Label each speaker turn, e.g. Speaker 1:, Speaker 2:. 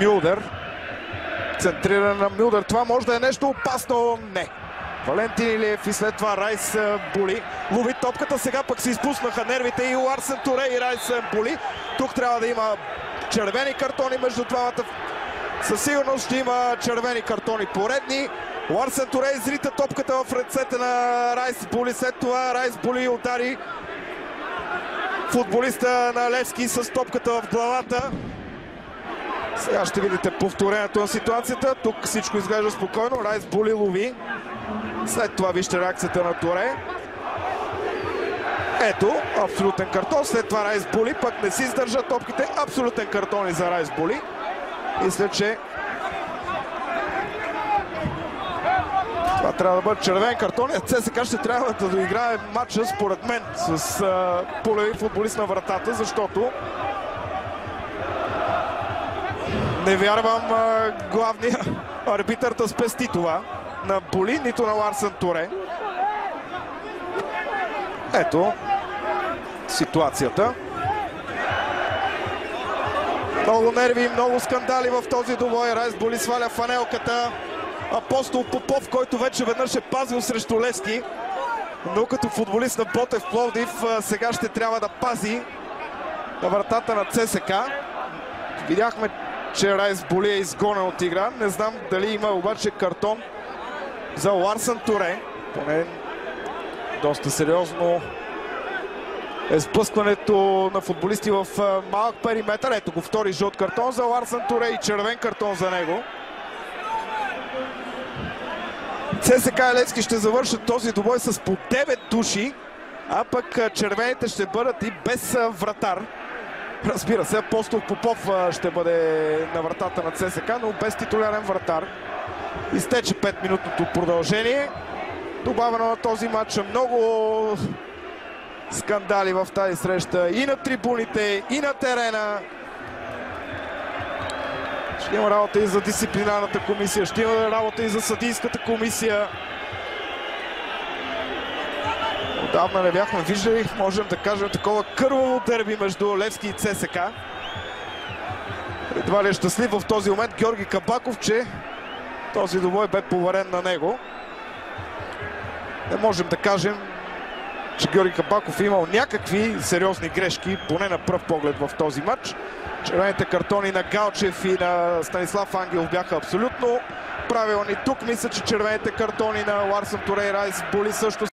Speaker 1: Мюлдер. Центриран на Мюлдер. Това може да е нещо опасно. Не. Валентин Илиев и след това Райс Були. Лови топката, сега пък се изпуснаха нервите и Ларсен Туре и Райс Були. Тук трябва да има червени картони между двамата. Със сигурност ще има червени картони поредни. Ларсен Туре изрита топката в ръцете на Райс Були. След това Райс Були удари футболиста на Левски с топката в главата. Сега ще видите повторението на ситуацията. Тук всичко изглежда спокойно. Райс Були лови. След това вижте реакцията на Туре. Ето, абсолютен картон. След това Райс Були пък не си издържа топките. Абсолютен картон и за Райс Були. Мисля, че това трябва да бъде червен картон. ЦСКА ще трябва да доиграе матча, според мен, с полеви футболист на вратата, защото не вярвам главния арбитър да спести това на Були, нито на Ларсен Туре. Ето ситуацията. Много нерви, много скандали в този двубой. Райс Були сваля фанелката. Апостол Попов, който вече веднъж е пазил срещу Левски, но като футболист на Ботев Пловдив сега ще трябва да пази на вратата на ЦСКА. Видяхме, че Райс Були е изгонен от игра. Не знам дали има обаче картон за Ларсен Туре. Поне доста сериозно е сблъскването на футболисти в малък периметър. Ето го втори жълт картон за Ларсен Туре и червен картон за него. ЦСКА и Левски ще завършат този двубой с по 9 души, а пък червените ще бъдат и без вратар. Разбира се, Апостол Попов ще бъде на вратата на ЦСКА, но без титулярен вратар. Изтече 5-минутното продължение. Добавено на този матч много скандали в тази среща и на трибуните, и на терена. Ще има работа и за дисциплинарната комисия, ще има работа и за съдийската комисия. Отдавна не бяхме виждали, можем да кажем, такова кърваво дерби между Левски и ЦСКА. Едва ли е щастлив в този момент Георги Кабаков, че този двубой бе поверен на него. Не можем да кажем, че Георги Кабаков е имал някакви сериозни грешки, поне на пръв поглед в този матч. Червените картони на Галчев и на Станислав Ангелов бяха абсолютно правилни. Тук мисля, че червените картони на Ларсен Туре и Райс Були също